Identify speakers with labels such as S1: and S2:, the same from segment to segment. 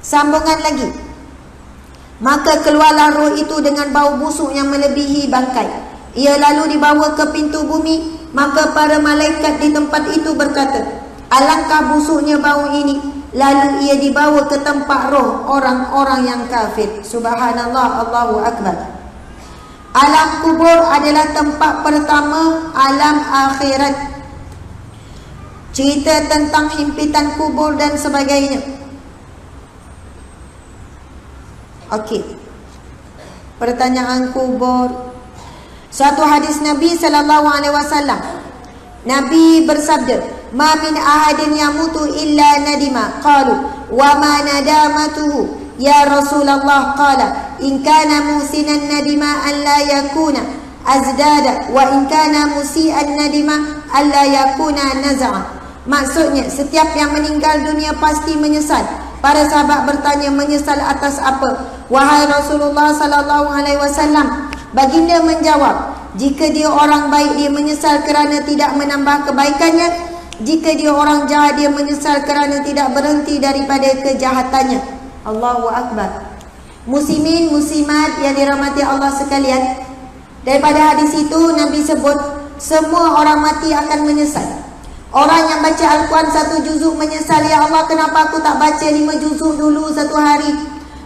S1: Sambungan lagi. Maka keluarlah roh itu dengan bau busuk yang melebihi bangkai. Ia lalu dibawa ke pintu bumi. Maka para malaikat di tempat itu berkata, alangkah busuknya bau ini. Lalu ia dibawa ke tempat roh orang-orang yang kafir. Subhanallah, Allahu Akbar. Alam kubur adalah tempat pertama alam akhirat. Cerita tentang himpitan kubur dan sebagainya. Okey. Pertanyaan kubur. Suatu hadis Nabi SAW. Nabi bersabda, "Ma min ahadin yamutu illa nadima." Qalu, "Wa ma nadamatuhu?" Ya Rasulullah, qala, "In kana musinan nadima an la yakuna azdada, wa in kana musian nadima an la yakuna naz'a." Maksudnya, setiap yang meninggal dunia pasti menyesal. Para sahabat bertanya, menyesal atas apa? Wahai Rasulullah sallallahu alaihi wasallam, baginda menjawab, jika dia orang baik, dia menyesal kerana tidak menambah kebaikannya. Jika dia orang jahat, dia menyesal kerana tidak berhenti daripada kejahatannya. Allahu Akbar. Muslimin, muslimat yang dirahmati Allah sekalian, daripada hadis itu Nabi sebut, semua orang mati akan menyesal. Orang yang baca Al-Quran 1 juzuk menyesal, ya Allah, kenapa aku tak baca 5 juzuk dulu satu hari.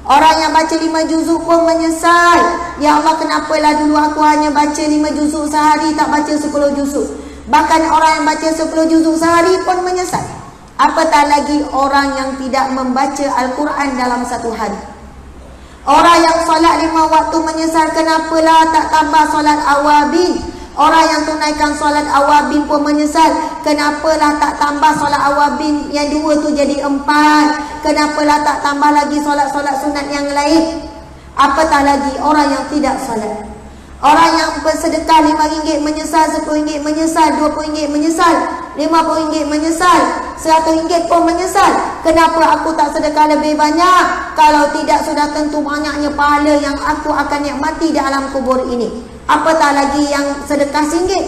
S1: Orang yang baca 5 juzuk pun menyesal, ya Allah, kenapalah dulu aku hanya baca 5 juzuk sehari, tak baca 10 juzuk. Bahkan orang yang baca 10 juzuk sehari pun menyesal. Apatah lagi orang yang tidak membaca Al-Quran dalam satu hari. Orang yang solat 5 waktu menyesal, kenapalah tak tambah solat awabin. Orang yang tunaikan solat awabin pun menyesal, kenapalah tak tambah solat awabin yang 2 tu jadi 4. Kenapalah tak tambah lagi solat-solat sunat yang lain. Apatah lagi orang yang tidak solat. Orang yang bersedekah RM5 menyesal, RM10 menyesal, RM20 menyesal, RM50 menyesal, RM100 pun menyesal. Kenapa aku tak sedekah lebih banyak? Kalau tidak, sudah tentu banyaknya pahala yang aku akan nikmati di alam kubur ini. Apatah lagi yang sedekah RM1.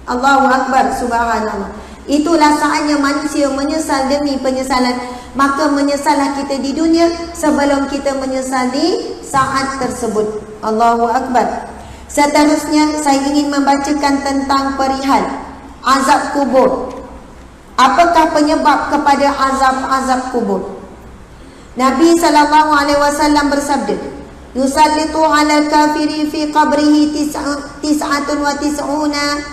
S1: Allahu Akbar, subhanallah. Itulah saatnya manusia menyesal demi penyesalan. Maka menyesallah kita di dunia sebelum kita menyesal di saat tersebut. Allahu Akbar. Seterusnya saya ingin membacakan tentang perihal azab kubur. Apakah penyebab kepada azab-azab kubur? Nabi SAW bersabda, yusallitu ala kafiri fi qabrihi tis'atun wa tis'una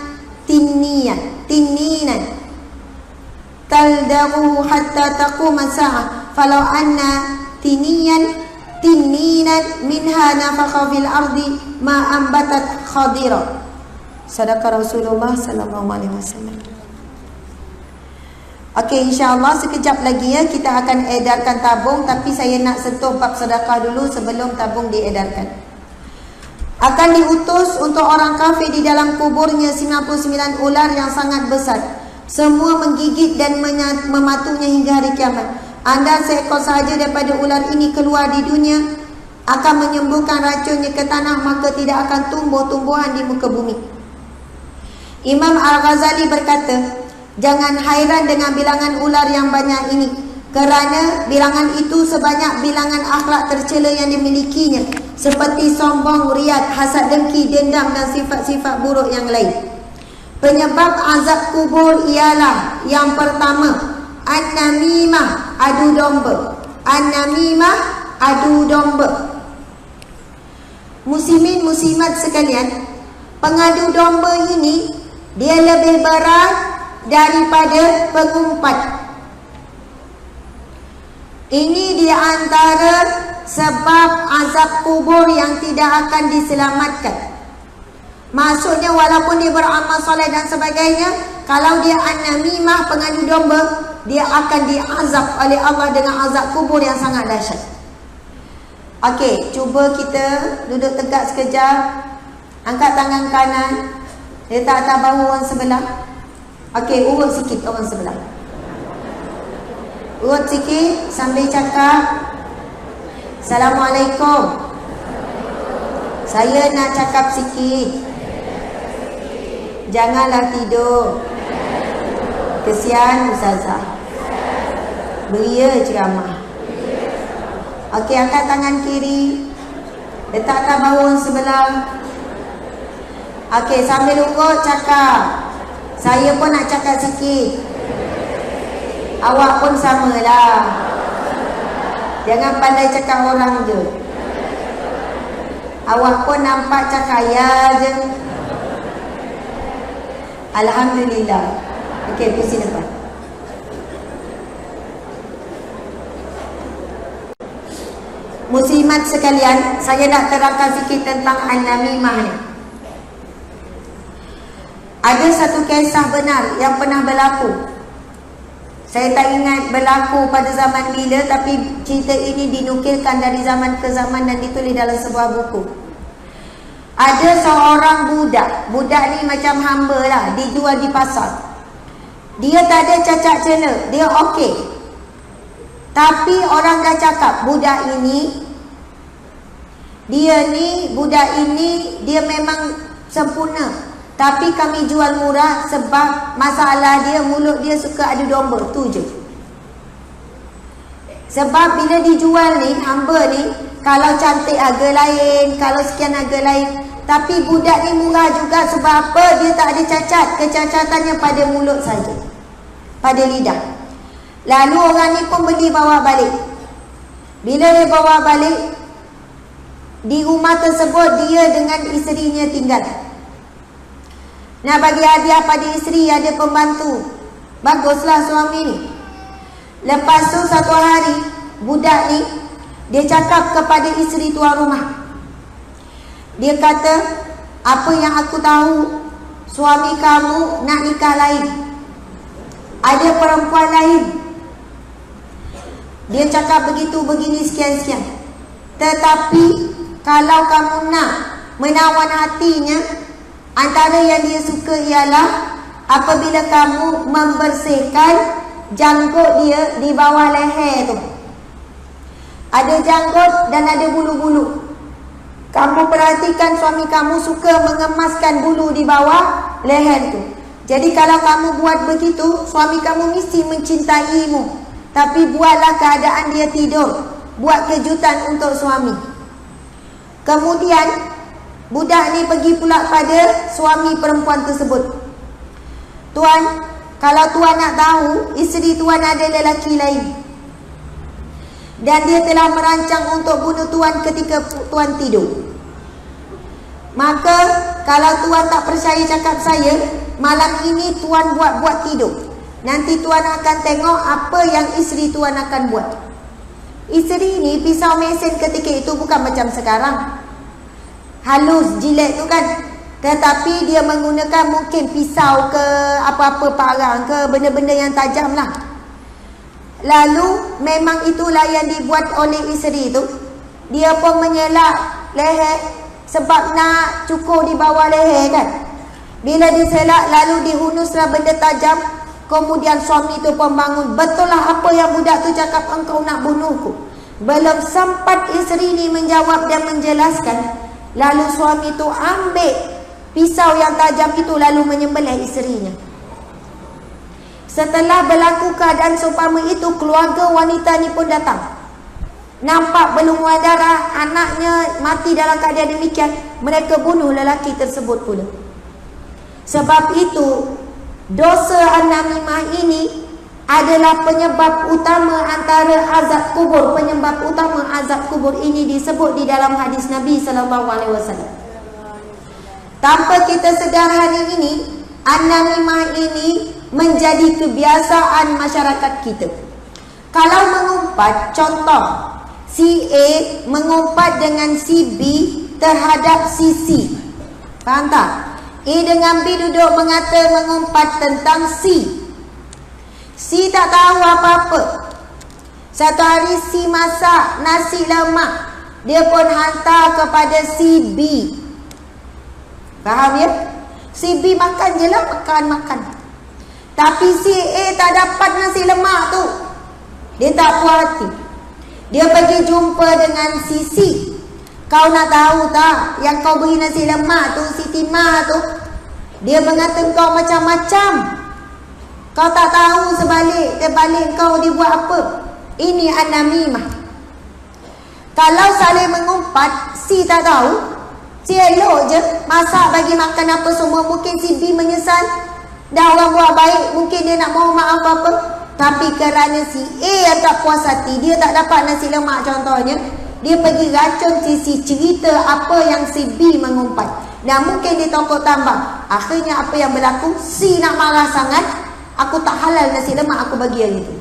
S1: tinninan taldahu hatta taquma sa'ah falau anna tinninan minha nafakha fil ardi ma ambatat khadira. Sadaqa Rasulullah sallallahu alaihi wasallam. Okey, insya-Allah sekejap lagi ya kita akan edarkan tabung, tapi saya nak sentuh bab sedekah dulu sebelum tabung diedarkan. Akan diutus untuk orang kafir di dalam kuburnya 99 ular yang sangat besar. Semua menggigit dan mematunya hingga hari kiamat. Anda seekor sahaja daripada ular ini keluar di dunia akan menyembuhkan racunnya ke tanah, maka tidak akan tumbuh tumbuhan di muka bumi. Imam Al-Ghazali berkata, jangan hairan dengan bilangan ular yang banyak ini, kerana bilangan itu sebanyak bilangan akhlak tercela yang dimilikinya, seperti sombong, riad, hasad dengki, dendam dan sifat-sifat buruk yang lain. Penyebab azab kubur ialah yang pertama, an-namimah, adu domba. An-namimah, adu domba. Muslimin muslimat sekalian, pengadu domba ini dia lebih berat daripada pengumpat. Ini di antara sebab azab kubur yang tidak akan diselamatkan. Maksudnya walaupun dia beramal soleh dan sebagainya, kalau dia an-namimah, pengadu domba, dia akan diazab oleh Allah dengan azab kubur yang sangat dahsyat. Okey, cuba kita duduk tegak sekejap. Angkat tangan kanan, letak atas bahu orang sebelah. Okey, urut sikit orang sebelah. Urut sikit sambil cakap, Assalamualaikum. Saya nak cakap sikit. Janganlah tidur. Kesian Ustazah. Beria ceramah. Okey, angkat tangan kiri. Letakkan bahu sebelah. Okey, sambil urut cakap. Saya pun nak cakap sikit. Awak pun samalah. Jangan pandai cakap orang je. Awak pun nampak cakap ya je. Alhamdulillah. Okey, kursi depan. Muslimat sekalian, saya nak terangkan sikit tentang An-Namimah ni. Ada satu kisah benar yang pernah berlaku. Saya tak ingat berlaku pada zaman bila, tapi cerita ini dinukilkan dari zaman ke zaman dan ditulis dalam sebuah buku. Ada seorang budak. Budak ni macam hamba lah, dijual di pasar. Dia tak ada cacat cela, dia okey. Tapi orang dah cakap budak ini, budak ini dia memang sempurna. Tapi kami jual murah sebab masalah dia, mulut dia suka adu domba, tu je. Sebab bila dijual ni, hamba ni, kalau cantik harga lain, kalau sekian harga lain. Tapi budak ni murah juga sebab apa? Dia tak ada cacat, kecacatannya pada mulut saja, pada lidah. Lalu orang ni pun beli bawa balik. Bila dia bawa balik, di rumah tersebut dia dengan isterinya tinggal. Nak bagi hadiah pada isteri, ada pembantu. Baguslah suami ni. Lepas tu satu hari, budak ni, dia cakap kepada isteri tuan rumah. Dia kata, apa yang aku tahu, suami kamu nak nikah lain. Ada perempuan lain. Dia cakap begitu, begini, sekian-sekian. Tetapi, kalau kamu nak menawan hatinya, antara yang dia suka ialah apabila kamu membersihkan janggut dia di bawah leher tu. Ada janggut dan ada bulu-bulu. Kamu perhatikan suami kamu suka mengemaskan bulu di bawah leher tu. Jadi kalau kamu buat begitu, suami kamu mesti mencintaimu. Tapi buatlah keadaan dia tidur. Buat kejutan untuk suami. Kemudian budak ni pergi pula pada suami perempuan tersebut. Tuan, kalau tuan nak tahu, isteri tuan ada lelaki lain. Dan dia telah merancang untuk bunuh tuan ketika tuan tidur. Maka, kalau tuan tak percaya cakap saya, malam ini tuan buat-buat tidur. Nanti tuan akan tengok apa yang isteri tuan akan buat. Isteri ni pisau mesin ketika itu bukan macam sekarang. Halus, jilet tu kan. Tetapi dia menggunakan mungkin pisau ke apa-apa parang ke benda-benda yang tajam lah. Lalu memang itulah yang dibuat oleh isteri tu. Dia pun menyelak leher sebab nak cukur di bawah leher kan. Bila diselak lalu dihunuslah benda tajam. Kemudian suami tu pun bangun. Betul lah apa yang budak tu cakap, engkau nak bunuhku. Belum sempat isteri ni menjawab dan menjelaskan, lalu suami tu ambil pisau yang tajam itu lalu menyembelih isterinya. Setelah berlaku keadaan seumpama itu, keluarga wanita ni pun datang. Nampak berlumuran darah, anaknya mati dalam keadaan demikian. Mereka bunuh lelaki tersebut pula. Sebab itu, dosa An-Namimah ini adalah penyebab utama antara azab kubur. Penyebab utama azab kubur ini disebut di dalam hadis Nabi SAW. Tanpa kita sedar hari ini, An-Namimah ini menjadi kebiasaan masyarakat kita. Kalau mengumpat, contoh, si A mengumpat dengan si B terhadap si C. Faham tak? A dengan B duduk mengumpat tentang C. C tak tahu apa-apa. Satu hari C masak nasi lemak, dia pun hantar kepada si B. Faham ya? Si B makan je lah, makan. Tapi si A tak dapat nasi lemak tu. Dia tak puas hati. Dia pergi jumpa dengan si C. Kau nak tahu tak, yang kau beri nasi lemak tu, si Timah tu, dia mengata kau macam-macam. Kau tak tahu terbalik kau dia buat apa. Ini an-namimah. Kalau saling mengumpat, si tak tahu, si elok je, masak bagi makan apa semua. Mungkin si B menyesal, dah orang buat baik, mungkin dia nak mohon maaf apa. Tapi kerana si A yang tak puas hati, dia tak dapat nasi lemak contohnya, dia pergi racun si cerita apa yang si B mengumpat. Dan mungkin dia tokok tambah. Akhirnya apa yang berlaku, si nak marah sangat, aku tak halal nasi lemak aku bagi hari itu.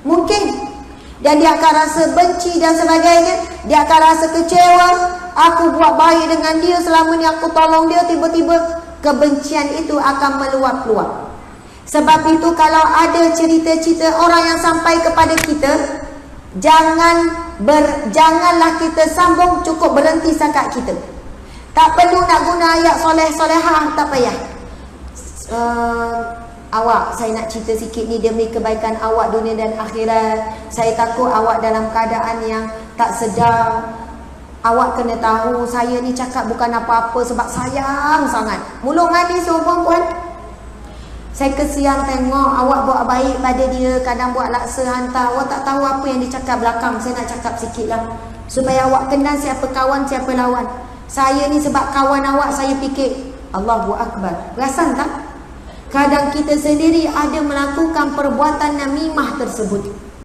S1: Mungkin. Dan dia akan rasa benci dan sebagainya. Dia akan rasa kecewa. Aku buat baik dengan dia, selama ni aku tolong dia, tiba-tiba kebencian itu akan meluap-luap. Sebab itu kalau ada cerita-cerita orang yang sampai kepada kita, janganlah kita sambung, cukup berhenti setakat kita. Tak perlu nak guna ayat soleh-solehah, tak payah. Awak, saya nak cerita sikit ni demi kebaikan awak dunia dan akhirat. Saya takut awak dalam keadaan yang tak sedar. Awak kena tahu saya ni cakap bukan apa-apa sebab sayang sangat. Mulut manis tu perempuan. Saya kesian tengok awak buat baik pada dia, kadang buat laksa hantar. Awak tak tahu apa yang dia cakap belakang. Saya nak cakap sikit lah, supaya awak kenal siapa kawan, siapa lawan. Saya ni sebab kawan awak, saya fikir Allahu Akbar. Perasan tak? Kadang kita sendiri ada melakukan perbuatan namimah tersebut.